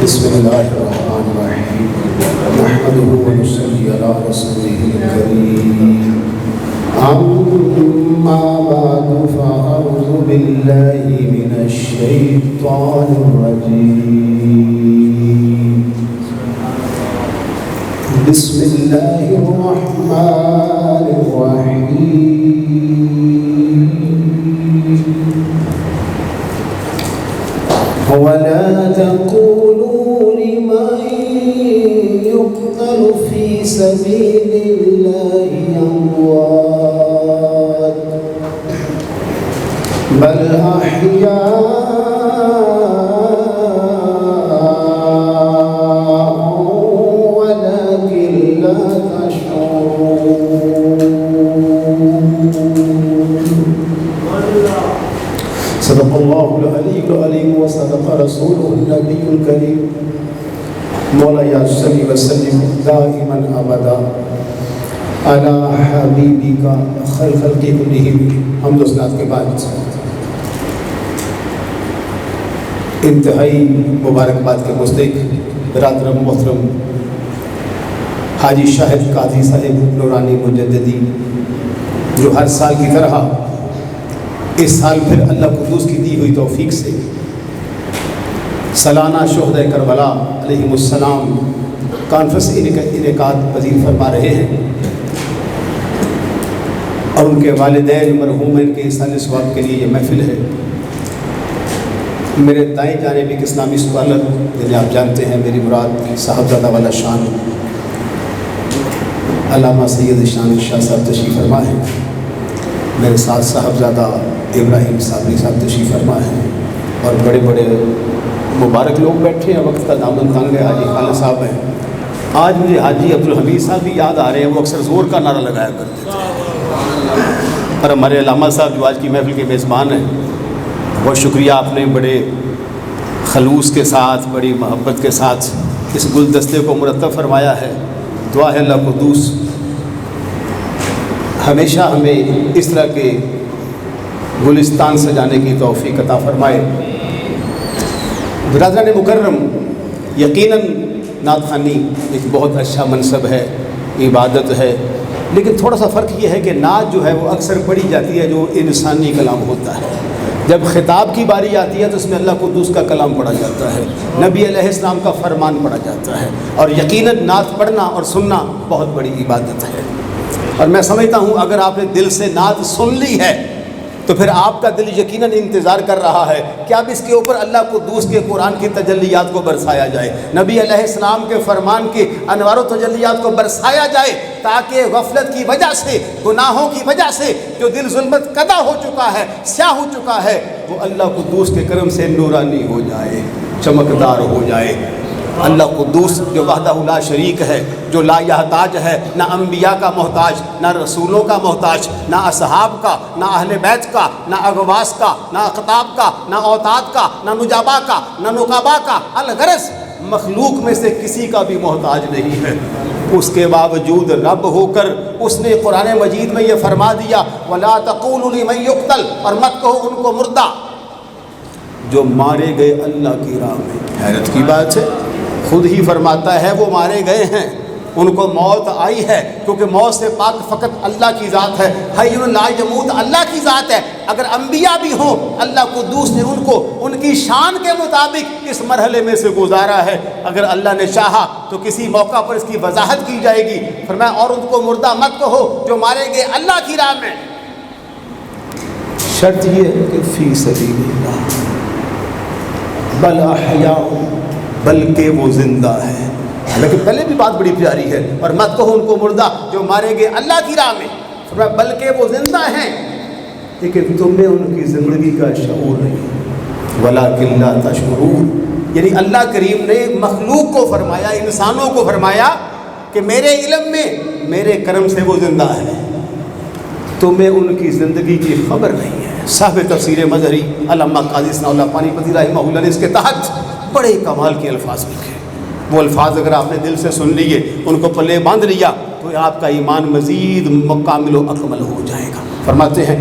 بسم الله الرحمن الرحيم نحمده ونصلي على رسوله الكريم أما بعد فأعوذ بالله من الشيطان الرجيم بسم الله الرحمن الرحيم ولا تقولوا لمن يقتل في سبيل الله أموات بل أحياء ولكن لا تشعرون. صدق الله العلي العظيم وصدق رسوله النبي الكريم. مولاي صل وسلم دائما ابدا على حبيبك خير خلق كلهم. حمد و ثنا کے بعد انتہائی مبارکباد کے مستحق برادر محترم حاجی شاہد قاضی صاحب نورانی مجددی، جو ہر سال کی طرح اس سال پھر اللہ قدوس کی دی ہوئی توفیق سے سالانہ شہداء کربلا علیہم السلام کانفرنس انعقاد پذیر فرما رہے ہیں، اور ان کے والدین مرحومین کے احسان ثواب کے لیے یہ محفل ہے۔ میرے دائیں جانب ایک اسلامی اسکالر جنہیں آپ جانتے ہیں، میری مراد صاحبزادہ والا شان علامہ سید شان شاہ صاحب تشریف فرما ہے، میرے ساتھ صاحبزادہ ابراہیم صابری صاحب تشریف فرما ہے، اور بڑے بڑے مبارک لوگ بیٹھے ہیں، وقت کا دامن تنگ ہے۔ حاجی خالد صاحب ہیں، آج مجھے حاجی عبدالحمید صاحب بھی یاد آ رہے ہیں، وہ اکثر زور کا نعرہ لگایا کرتے تھے۔ اور ہمارے علامہ صاحب جو آج کی محفل کے میزبان ہیں، بہت شکریہ، آپ نے بڑے خلوص کے ساتھ، بڑی محبت کے ساتھ اس گلدستے کو مرتب فرمایا ہے۔ دعا ہے اللہ قدوس ہمیشہ ہمیں اس طرح کے گلستان سجانے کی توفیق عطا فرمائے۔ برادران مکرم، یقیناً نعت خوانی ایک بہت اچھا منصب ہے، عبادت ہے، لیکن تھوڑا سا فرق یہ ہے کہ نعت جو ہے وہ اکثر پڑھی جاتی ہے جو انسانی کلام ہوتا ہے۔ جب خطاب کی باری آتی ہے تو اس میں اللہ قدوس کا کلام پڑھا جاتا ہے، نبی علیہ السلام کا فرمان پڑھا جاتا ہے، اور یقیناً نعت پڑھنا اور سننا بہت بڑی عبادت ہے۔ اور میں سمجھتا ہوں اگر آپ نے دل سے نعت سن لی ہے تو پھر آپ کا دل یقیناً انتظار کر رہا ہے کہ اب اس کے اوپر اللہ قدوس کے قرآن کی تجلیات کو برسایا جائے، نبی علیہ السلام کے فرمان کی انوار و تجلیات کو برسایا جائے، تاکہ غفلت کی وجہ سے، گناہوں کی وجہ سے جو دل ظلمت قدا ہو چکا ہے، سیاہ ہو چکا ہے، وہ اللہ قدوس کے کرم سے نورانی ہو جائے، چمکدار ہو جائے۔ اللہ قدوس جو وحدہ لا شریک ہے، جو لا یحتاج ہے، نہ انبیاء کا محتاج، نہ رسولوں کا محتاج، نہ اصحاب کا، نہ اہل بیت کا، نہ اغواس کا، نہ اقطاب کا، نہ اوتاد کا، نہ نجابا کا، نہ نقبا کا، الغرض مخلوق میں سے کسی کا بھی محتاج نہیں ہے۔ اس کے باوجود رب ہو کر اس نے قرآن مجید میں یہ فرما دیا وَلَا تَقُولُوا لِمَن يُقْتَلْ، اور مت کہو ان کو مردہ جو مارے گئے اللہ کی راہ میں۔ حیرت کی بات ہے، خود ہی فرماتا ہے وہ مارے گئے ہیں، ان کو موت آئی ہے، کیونکہ موت سے پاک فقط اللہ کی ذات ہے، حی لا یموت اللہ کی ذات ہے۔ اگر انبیاء بھی ہوں، اللہ قدوس نے ان کو ان کی شان کے مطابق اس مرحلے میں سے گزارا ہے، اگر اللہ نے چاہا تو کسی موقع پر اس کی وضاحت کی جائے گی۔ فرمایا اور ان کو مردہ مت کہو جو مارے گئے اللہ کی راہ میں، شرط یہ ہے کہ فی سبیل اللہ، بل احیاء، بلکہ وہ زندہ ہے۔ لیکن پہلے بھی بات بڑی پیاری ہے، اور مت کہو ان کو مردہ جو مارے گئے اللہ کی راہ میں، بلکہ وہ زندہ ہیں، لیکن تمہیں ان کی زندگی کا شعور نہیں، وَلَٰكِن لَا تَشْعُرُونَ۔ یعنی اللہ کریم نے مخلوق کو فرمایا، انسانوں کو فرمایا کہ میرے علم میں، میرے کرم سے وہ زندہ ہے، تمہیں ان کی زندگی کی خبر نہیں ہے۔ صاحب تفسیر مظہری علامہ قاضی ثناء اللہ پانی پتی رحمہ اللہ نے اس کے تحت بڑے کمال کے الفاظ لکھے۔ وہ الفاظ اگر آپ نے دل سے سن لیے، ان کو پلے باندھ لیا، تو آپ کا ایمان مزید مکمل و اکمل ہو جائے گا۔ فرماتے ہیں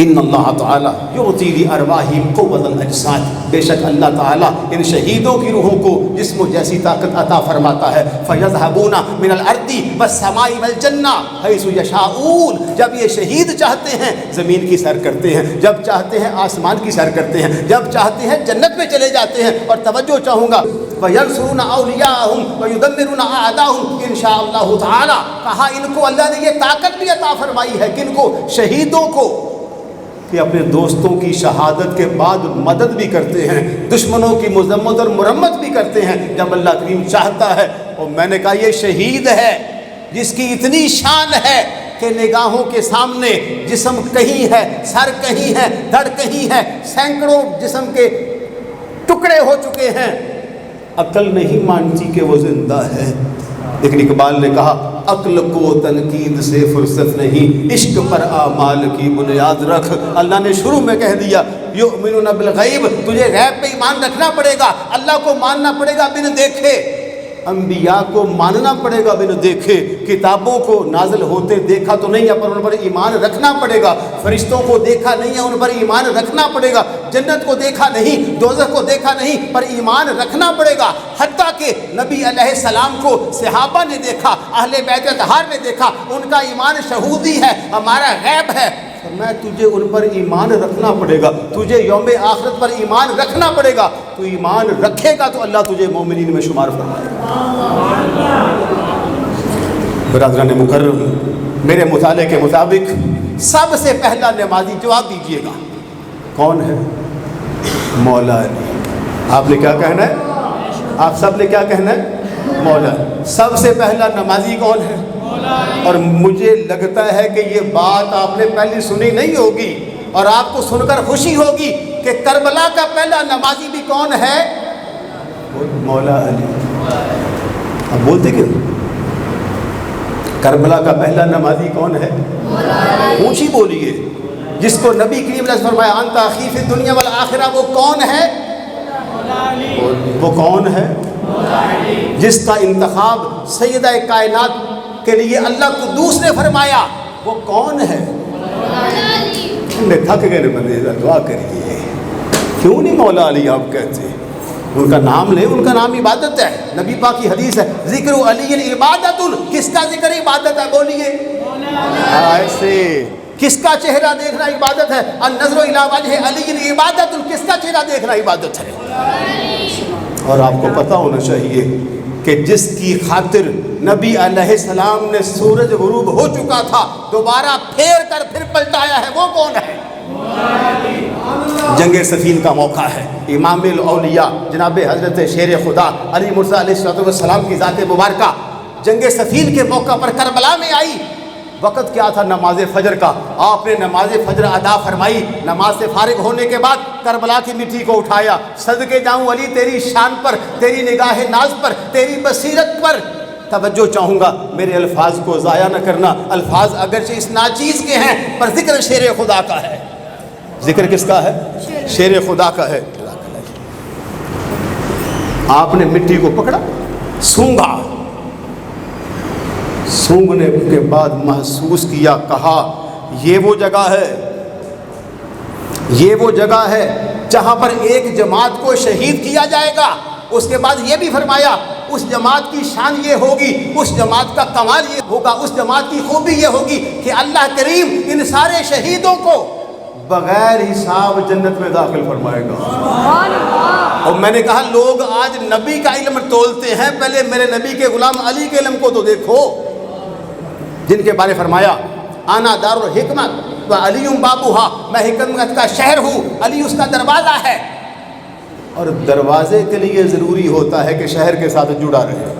ان اللہ تعالیٰ یعطی لارواحہم قوۃ الاجساد، بے شک اللہ تعالیٰ ان شہیدوں کی روحوں کو جسم جیسی طاقت عطا فرماتا ہے. فیذهبون من الارض والسماء والجنہ حیث یشاءون، جب یہ شہید چاہتے ہیں زمین کی سیر کرتے ہیں، جب چاہتے ہیں آسمان کی سیر کرتے ہیں، جب چاہتے ہیں جنت میں چلے جاتے ہیں. اور توجہ چاہوں گا وَيَنْصُرُونَ أَوْلِيَاءَهُمْ وَيُدَمِّرُونَ أَعْدَاءَهُمْ انشاءاللہ تعالی. کہا ان کو اللہ نے یہ طاقت بھی عطا فرمائی ہے، کن کو؟ شہیدوں کو، کہ اپنے دوستوں کی شہادت کے بعد مدد بھی کرتے ہیں، دشمنوں کی مذمت اور مرمت بھی کرتے ہیں جب اللہ کریم چاہتا ہے. اور میں نے کہا یہ شہید ہے جس کی اتنی شان ہے کہ نگاہوں کے سامنے جسم کہیں ہے، سر کہیں ہے، دھڑ کہیں ہے، سینکڑوں جسم کے ٹکڑے ہو چکے ہیں، عقل نہیں مانتی کہ وہ زندہ ہے. لیکن اقبال نے کہا عقل کو تنقید سے فرصت نہیں، عشق پر اعمال کی بنیاد رکھ. اللہ نے شروع میں کہہ دیا یؤمنون بالغیب، تجھے غیب پہ ایمان رکھنا پڑے گا، اللہ کو ماننا پڑے گا بن دیکھے، انبیاء کو ماننا پڑے گا بن دیکھے، کتابوں کو نازل ہوتے دیکھا تو نہیں ہے پر ان پر ایمان رکھنا پڑے گا، فرشتوں کو دیکھا نہیں ہے ان پر ایمان رکھنا پڑے گا، جنت کو دیکھا نہیں، دوزخ کو دیکھا نہیں پر ایمان رکھنا پڑے گا. حتیٰ کہ نبی علیہ السلام کو صحابہ نے دیکھا، اہل بیت اطہار نے دیکھا، ان کا ایمان شہودی ہے، ہمارا غیب ہے. میں تجھے ان پر ایمان رکھنا پڑے گا، تجھے یوم آخرت پر ایمان رکھنا پڑے گا. تو ایمان رکھے گا تو اللہ تجھے مومنین میں شمار فرمائے گا. برادران مکرم، میرے مطالعے کے مطابق سب سے پہلا نمازی جواب دیجئے گا کون ہے؟ مولا علی. آپ نے کیا کہنا ہے؟ آپ سب نے کیا کہنا ہے؟ مولا. سب سے پہلا نمازی کون ہے؟ اور مجھے لگتا ہے کہ یہ بات آپ نے پہلی سنی نہیں ہوگی اور آپ کو سن کر خوشی ہوگی کہ کربلا کا پہلا نمازی بھی کون ہے؟ مولا علی. اب بولتے کیوں؟ کربلا کا پہلا نمازی کون ہے؟ اونچی بولیے. جس کو نبی کریم نے فرمایا انت اخی فی الدنیا والآخرہ، وہ کون ہے؟ وہ کون ہے؟ جس کا انتخاب سیدہ کائنات کے لیے اللہ قدوس نے فرمایا، وہ کون ہے؟ تھک گئے بندے، دعا کریے. کیوں نہیں مولا علی آپ کہتے؟ ان کا نام لیں، ان کا نام عبادت ہے. نبی پاک کی حدیث ہے ذکر علی عبادت. کس کا ذکر عبادت ہے؟ بولیے. ایسے کس کا چہرہ دیکھنا عبادت ہے؟ النظر الی وجہ علی عبادت. کس کا چہرہ دیکھنا عبادت ہے؟ اور آپ کو پتہ ہونا چاہیے کہ جس کی خاطر نبی علیہ السلام نے سورج غروب ہو چکا تھا دوبارہ پھیر کر پھر پلٹایا ہے، وہ کون ہے؟ جنگ صفین کا موقع ہے. امام الاولیاء جناب حضرت شیر خدا علی مرزا علیہ السلام کی ذات مبارکہ جنگ صفین کے موقع پر کربلا میں آئی. وقت کیا تھا؟ نماز فجر کا. آپ نے نماز فجر ادا فرمائی. نماز سے فارغ ہونے کے بعد کربلا کی مٹی کو اٹھایا. صدقے جاؤں علی تیری شان پر، تیری نگاہ ناز پر، تیری بصیرت پر. توجہ چاہوں گا میرے الفاظ کو ضائع نہ کرنا. الفاظ اگرچہ اس ناچیز کے ہیں پر ذکر شیر خدا کا ہے. ذکر کس کا ہے؟ شیر خدا کا ہے. آپ نے مٹی کو پکڑا، سونگا، سونگنے کے بعد محسوس کیا، کہا یہ وہ جگہ ہے، یہ وہ جگہ ہے جہاں پر ایک جماعت کو شہید کیا جائے گا. اس کے بعد یہ بھی فرمایا اس جماعت کی شان یہ ہوگی، اس جماعت کا کمال یہ ہوگا، اس جماعت کی خوبی یہ ہوگی کہ اللہ کریم ان سارے شہیدوں کو بغیر حساب جنت میں داخل فرمائے گا. اور میں نے کہا لوگ آج نبی کا علم تولتے ہیں، پہلے میرے نبی کے غلام علی کے علم کو تو دیکھو، جن کے بارے فرمایا آنا دار الحکمت و علی بابوہا، میں حکمت کا شہر ہوں، علی اس کا دروازہ ہے. اور دروازے کے لیے ضروری ہوتا ہے کہ شہر کے ساتھ جڑا رہے.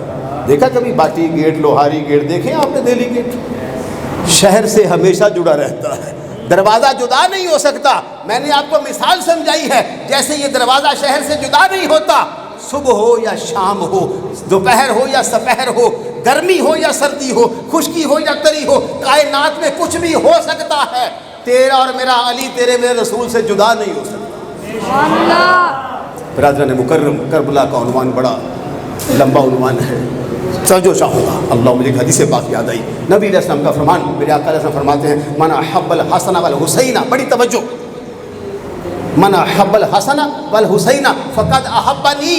دیکھا کبھی باٹی گیٹ، لوہاری گیٹ دیکھیں آپ نے؟ دہلی گیٹ شہر سے ہمیشہ جڑا رہتا ہے، دروازہ جدا نہیں ہو سکتا. میں نے آپ کو مثال سمجھائی ہے، جیسے یہ دروازہ شہر سے جدا نہیں ہوتا، صبح ہو یا شام ہو، دوپہر ہو یا سپہر ہو، گرمی ہو یا سردی ہو، خشکی ہو یا تری ہو، کائنات میں کچھ بھی ہو سکتا ہے، تیرا اور میرا علی تیرے میرے رسول سے جدا نہیں ہو سکتا. برادران مکرم، کربلا کا عنوان بڑا لمبا عنوان ہے. توجہ چاہوں گا، اللہ مجھے ایک حدیث پاک یاد آئی، نبی علیہ السلام کا فرمان، میرے آقا علیہ السلام فرماتے ہیں من احب الحسن والحسین، بڑی توجہ، من احب الحسن والحسین فقد احبنی،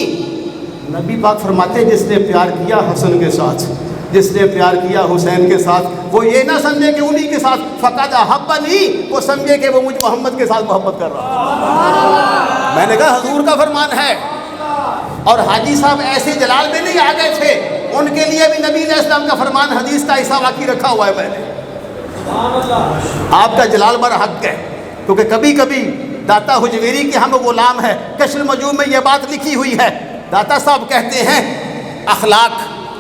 نبی پاک فرماتے ہیں جس نے پیار کیا حسن کے ساتھ، جس نے پیار کیا حسین کے ساتھ، وہ یہ نہ سمجھے کہ انہی کے ساتھ فقد احبنی، وہ سمجھے کہ وہ مجھ محمد کے ساتھ محبت کر رہا۔ میں نے کہا حضور کا فرمان ہے، اور حاجی صاحب ایسے جلال میں نہیں آ گئے تھے، ان کے لیے بھی نبی علیہ السلام کا فرمان حدیث کا حصہ باقی رکھا ہوا ہے میں نے۔ آپ کا جلال بر حق ہے، کیونکہ کبھی کبھی داتا حجویری کے ہم غلام ہے، کشف المجوب میں یہ بات لکھی ہوئی ہے، داتا صاحب کہتے ہیں اخلاق،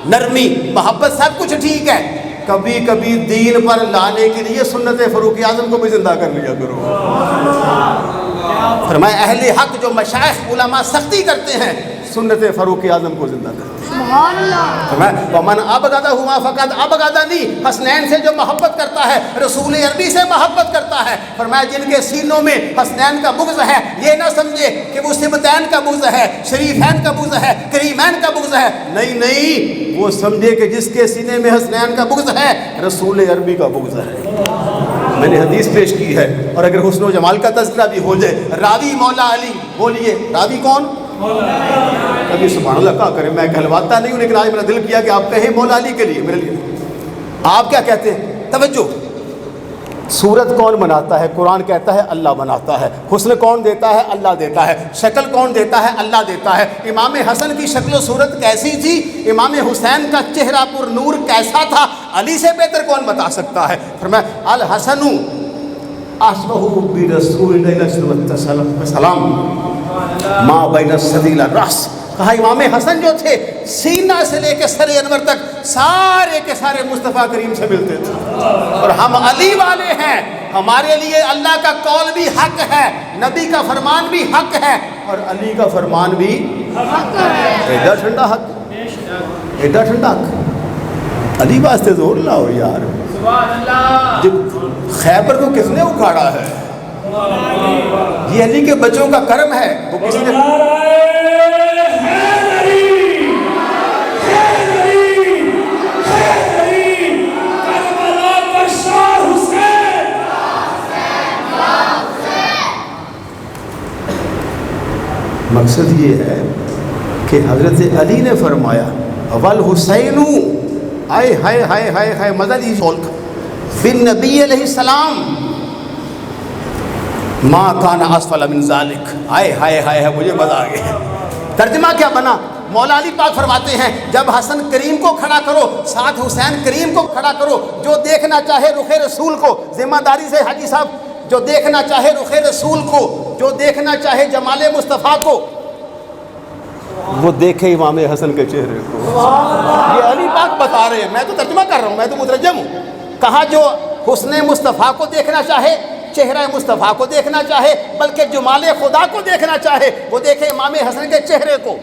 نرمی، محبت سب کچھ ٹھیک ہے، کبھی کبھی دین پر لانے کے لیے سنت فاروق اعظم کو بھی زندہ کر لیا کرو۔ فرمایا اہل حق جو مشائخ علماء سختی کرتے ہیں، سنت فاروق اعظم کو زندہ کرتے ہیں۔ فرمایا ومن ابغضہما فقد ابغضنی، حسنین سے جو محبت کرتا ہے، رسول عربی سے محبت کرتا ہے، فرمایا جن کے سینوں میں حسنین کا بغض ہے، یہ نہ سمجھے کہ وہ سبتین کا بغض ہے، شریفین کا بغض ہے، کریمین کا بغض ہے، نہیں نہیں، وہ سمجھے کہ جس کے سینے میں حسنین کا بغض ہے، رسول عربی کا بغض ہے۔ میں نے حدیث پیش کی ہے، اور اگر حسن و جمال کا تذکرہ بھی ہو جائے، راوی مولا علی، بولیے راوی کون؟ کبھی سبحان اللہ کہا کرے، میں کہلواتا نہیں ہوں، لیکن آج میرا دل کیا کہ آپ کہیں مولا علی کے لیے، میرے لیے آپ کیا کہتے ہیں؟ توجہ، صورت کون بناتا ہے؟ قرآن کہتا ہے اللہ بناتا ہے، حسن کون دیتا ہے؟ اللہ دیتا ہے، شکل کون دیتا ہے؟ اللہ دیتا ہے۔ امام حسن کی شکل و صورت کیسی تھی؟ امام حسین کا چہرہ پر نور کیسا تھا؟ علی سے بہتر کون بتا سکتا ہے؟ فرمایا الحسن اشبہ برسول اللہ صلی اللہ علیہ وسلم ما بین السدیل الراس، کہا امام حسن جو تھے سینہ سے لے کے سر انور تک سارے کے سارے مصطفیٰ کریم سے ملتے تھے، اور ہم علی والے ہیں، ہمارے لیے اللہ کا قول بھی حق ہے، نبی کا فرمان بھی حق ہے، اور علی کا فرمان بھی حق ہے۔ ایڈا ٹھنڈا حق، ایڈا ٹھنڈا حق، علی واسطے زور لاؤ یار۔ جب خیبر کو کس نے اکھاڑا ہے؟ یہ علی کے بچوں کا کرم ہے، وہ کسی نے مقصد یہ ہے کہ حضرت علی نے فرمایا والحسین، آئے ہائے ہائے ہائے ہائے مدد ہی سولک بن نبی علیہ السلام ما کان اسفل من ذالک، آئے ہائے ہائے ہائے، مجھے مزہ آ گیا۔ ترجمہ کیا بنا؟ مولا علی پاک فرماتے ہیں جب حسن کریم کو کھڑا کرو، ساتھ حسین کریم کو کھڑا کرو، جو دیکھنا چاہے رخ رسول کو، ذمہ داری سے حاجی صاحب، جو دیکھنا چاہے رخ رسول کو، جو دیکھنا چاہے جمال مصطفیٰ کو، وہ دیکھے امام حسن کے چہرے کو۔ یہ علی پاک بتا رہے ہیں، میں تو ترجمہ کر رہا ہوں، میں تو مترجم ہوں۔ کہا جو حسن مصطفیٰ کو دیکھنا چاہے، چہرہ مصطفیٰ کو دیکھنا چاہے، بلکہ جمال خدا کو دیکھنا چاہے، وہ دیکھے امام حسن کے چہرے کو،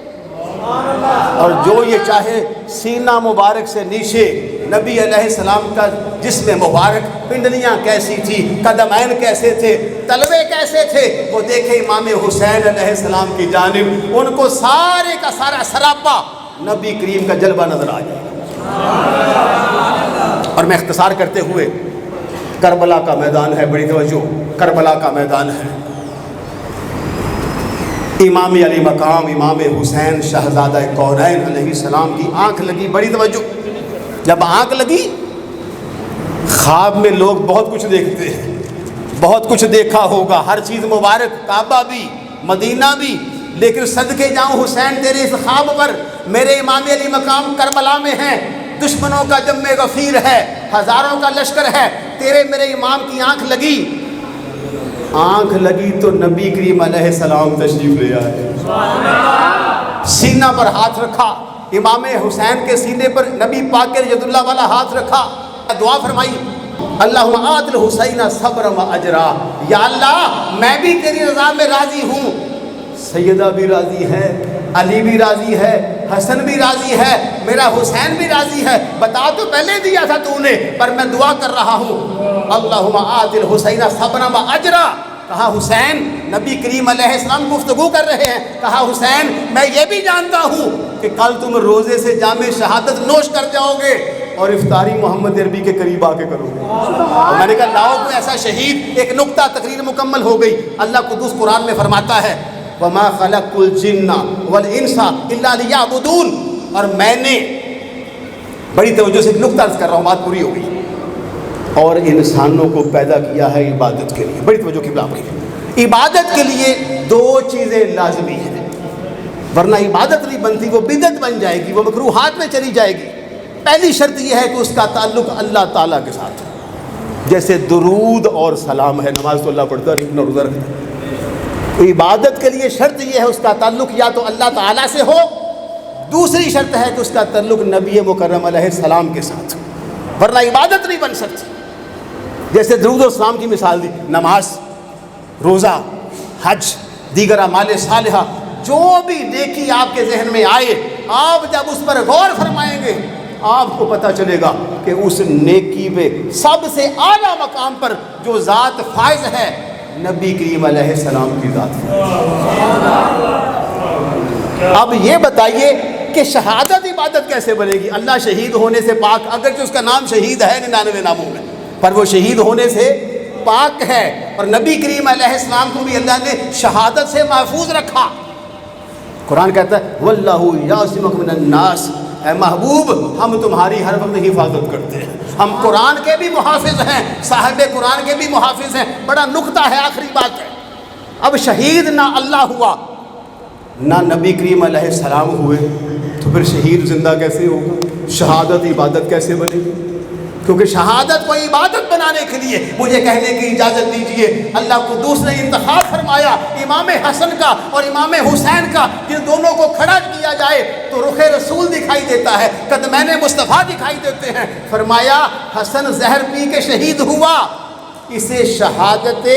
اور جو یہ چاہے سینہ مبارک سے نیچے نبی علیہ السلام کا جسم مبارک، پنڈلیاں کیسی تھی، قدمین کیسے تھے، تلوے کیسے تھے، وہ دیکھے امام حسین علیہ السلام کی جانب، ان کو سارے کا سارا سراپا نبی کریم کا جلوہ نظر آ جائے۔ اور میں اختصار کرتے ہوئے، کربلا کا میدان ہے، بڑی توجہ، کربلا کا میدان ہے، امام علی مقام امام حسین شہزادہ کونین علیہ السلام کی آنکھ لگی، بڑی توجہ، جب آنکھ لگی، خواب میں لوگ بہت کچھ دیکھتے ہیں، بہت کچھ دیکھا ہوگا، ہر چیز مبارک، کعبہ بھی، مدینہ بھی، لیکن صدقے جاؤں حسین تیرے اس خواب پر، میرے امام علی مقام کربلا میں ہیں، دشمنوں کا جم غفیر ہے، ہزاروں کا لشکر ہے، تیرے میرے امام کی آنکھ لگی، آنکھ لگی تو نبی کریم علیہ السلام تشریف لے آئے، سینہ پر ہاتھ رکھا، امام حسین کے سینے پر نبی پاک کے ید اللہ والا ہاتھ رکھا، دعا فرمائی اللہم آت الحسین صبر و اجرا، یا اللہ میں بھی تیری رضا میں راضی ہوں، سیدہ بھی راضی ہے، علی بھی راضی ہے، حسن بھی راضی ہے، میرا حسین بھی راضی ہے، بتا تو پہلے دیا تھا تو نے، پر میں دعا کر رہا ہوں اللہم آت الحسین صبر و اجرا، کہا حسین، نبی کریم علیہ السلام گفتگو کر رہے ہیں، کہا حسین میں یہ بھی جانتا ہوں کہ کل تم روزے سے جام شہادت نوش کر جاؤ گے اور افطاری محمد عربی کے قریب آ کے کرو گے۔ اور میں نے کہا لاؤ کوئی ایسا شہید۔ ایک نقطہ، تقریر مکمل ہو گئی۔ اللہ قدوس قرآن میں فرماتا ہے وَمَا خَلَقْتُ الْجِنَّ وَالْإِنسَ إِلَّا لِيَعْبُدُونَ، اور میں نے، بڑی توجہ سے ایک نقطہ عرض کر رہا ہوں، بات پوری ہو گئی، اور انسانوں کو پیدا کیا ہے عبادت کے لیے۔ بڑی توجہ کی بات ہے، عبادت کے لیے دو چیزیں لازمی ہیں، ورنہ عبادت نہیں بنتی، وہ بدعت بن جائے گی، وہ مکروہات میں چلی جائے گی۔ پہلی شرط یہ ہے کہ اس کا تعلق اللہ تعالیٰ کے ساتھ ہے، جیسے درود اور سلام ہے، نماز تو اللہ پڑھتا ہے لیکن روزہ رکھتا ہے۔ عبادت کے لیے شرط یہ ہے اس کا تعلق یا تو اللہ تعالیٰ سے ہو، دوسری شرط ہے کہ اس کا تعلق نبی مکرم علیہ السلام کے ساتھ، ورنہ عبادت نہیں بن سکتی۔ جیسے درود و سلام کی مثال دی، نماز، روزہ، حج، دیگر اعمال صالحہ، جو بھی نیکی آپ کے ذہن میں آئے، آپ جب اس پر غور فرمائیں گے آپ کو پتہ چلے گا کہ اس نیکی میں سب سے اعلیٰ مقام پر جو ذات فائز ہے نبی کریم علیہ السلام کی ذات ہے۔ اب یہ بتائیے کہ شہادت عبادت کیسے بنے گی؟ اللہ شہید ہونے سے پاک، اگرچہ اس کا نام شہید ہے 99 ناموں میں، پر وہ شہید ہونے سے پاک ہے، اور نبی کریم علیہ السلام کو بھی اللہ نے شہادت سے محفوظ رکھا۔ قرآن کہتا ہے وَاللَّهُ يَعْصِمُكَ مِنَ النَّاسِ، اے محبوب ہم تمہاری ہر وقت حفاظت کرتے ہیں، ہم قرآن کے بھی محافظ ہیں، صاحب قرآن کے بھی محافظ ہیں۔ بڑا نکتہ ہے، آخری بات ہے، اب شہید نہ اللہ ہوا نہ نبی کریم علیہ السلام ہوئے تو پھر شہید زندہ کیسے ہوگا؟ شہادت عبادت کیسے بنے گی؟ کیونکہ شہادت کو عبادت بنانے کے لیے مجھے کہنے کی اجازت دیجیے، اللہ قدوس نے انتخاب فرمایا امام حسن کا اور امام حسین کا، جن دونوں کو کھڑا کیا جائے تو رخ رسول دکھائی دیتا ہے، قدمین مصطفیٰ دکھائی دیتے ہیں۔ فرمایا حسن زہر پی کے شہید ہوا، اسے شہادت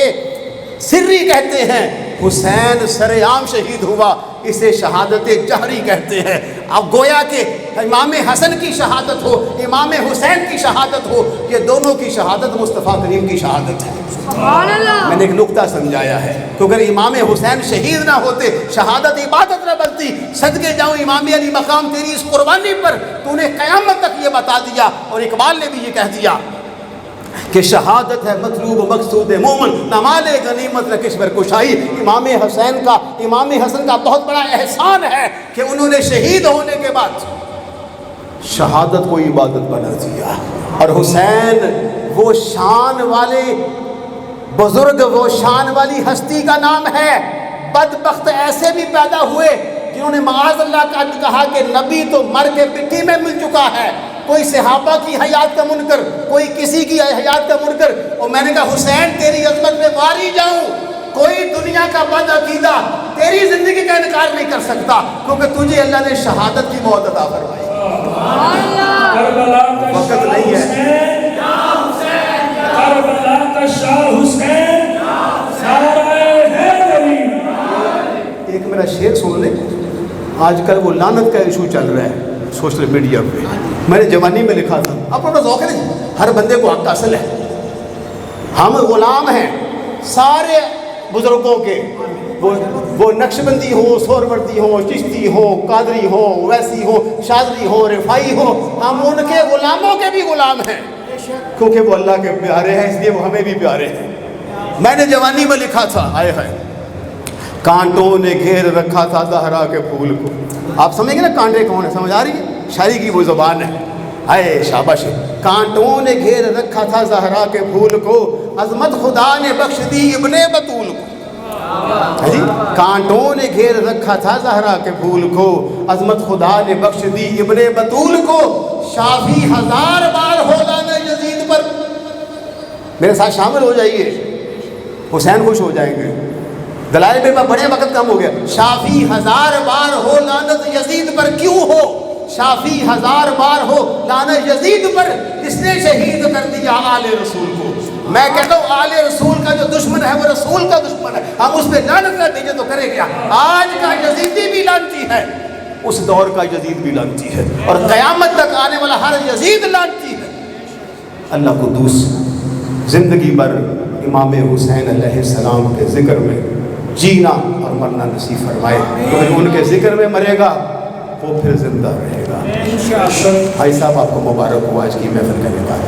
سری کہتے ہیں، حسین سر عام شہید ہوا، اسے شہادت جہری کہتے ہیں۔ اب گویا کہ امام حسن کی شہادت ہو، امام حسین کی شہادت ہو، یہ دونوں کی شہادت مصطفیٰ کریم کی شہادت ہے۔ میں نے ایک نقطہ سمجھایا ہے کہ اگر امام حسین شہید نہ ہوتے شہادت عبادت نہ بنتی۔ صدقے جاؤں امام علی مقام تیری اس قربانی پر، تو نے قیامت تک یہ بتا دیا، اور اقبال نے بھی یہ کہہ دیا کہ شہادت ہے مطلوب مقصود مومن، نہ مال غنیمت نہ کشور کشائی۔ امام حسن کا بہت بڑا احسان ہے کہ انہوں نے شہید ہونے کے بعد شہادت کو عبادت بنا دیا، اور حسین وہ شان والے بزرگ، وہ شان والی ہستی کا نام ہے۔ بدبخت ایسے بھی پیدا ہوئے جنہوں نے معاذ اللہ کا کہا کہ نبی تو مر کے مٹی میں مل چکا ہے، کوئی صحابہ کی حیات کا منکر، کوئی کسی کی حیات کا منکر، اور میں نے کہا حسین تیری عظمت میں واری جاؤں، کوئی دنیا کا بد عقیدہ تیری زندگی کا انکار نہیں کر سکتا، کیونکہ تجھے اللہ نے شہادت کی موت عطا فرمائی۔ وقت نہیں ہے، ایک میرا شعر سن لیں۔ آج کل وہ لعنت کا ایشو چل رہا ہے سوشل میڈیا پہ، میں نے جوانی میں لکھا تھا، اب اپنا ذوق ہے نہیں، ہر بندے کو حق حاصل ہے، ہم غلام ہیں سارے بزرگوں کے، وہ نقشبندی ہو، سہروردی ہو، چشتی ہو، قادری ہو، ویسی ہو، شاذلی ہو، رفاعی ہو، ہم ان کے غلاموں کے بھی غلام ہیں، کیونکہ وہ اللہ کے پیارے ہیں، اس لیے وہ ہمیں بھی پیارے ہیں۔ میں نے جوانی میں لکھا تھا، آئے ہائے کانٹوں نے گھیر رکھا تھا زہرا کے پھول کو۔ آپ سمجھیں گے نا کانٹے کون ہے، سمجھ آ رہی ہے؟ شاعری کی وہ زبان ہے، آئے شاباش۔ کانٹوں نے گھیر رکھا تھا زہرا کے پھول کو، عظمت خدا نے بخش دی ابن بطول کو۔ جی کانٹوں نے گھیر رکھا تھا زہرا کے پھول کو، عظمت خدا نے بخش دی ابن بطول کو، شافی 1000 بار ہو لانا یزید پر۔ میرے ساتھ شامل ہو جائیے، حسین خوش ہو جائیں گے۔ دلائل پہ بڑے وقت کم ہو گیا۔ شافی 1000 بار ہو لعنت یزید پر، کیوں ہو شافی 1000 بار ہو لعنت یزید پر، اس نے شہید کر دیا آل رسول کو۔ میں کہتا ہوں آل رسول کا جو دشمن ہے وہ رسول کا دشمن ہے، ہم اس پہ لعنت نہ دیجیے تو کرے کیا؟ آج کا یزیدی بھی لعنتی ہے، اس دور کا یزید بھی لعنتی ہے، اور قیامت تک آنے والا ہر یزید لعنتی ہے۔ اللہ قدوس زندگی بھر امام حسین علیہ السلام کے ذکر میں جینا اور مرنا نصیب فرمائے. تو ان کے ذکر میں مرے گا وہ پھر زندہ رہے گا. بھائی صاحب آپ کو مبارک ہو آج کی محفل کا نکال.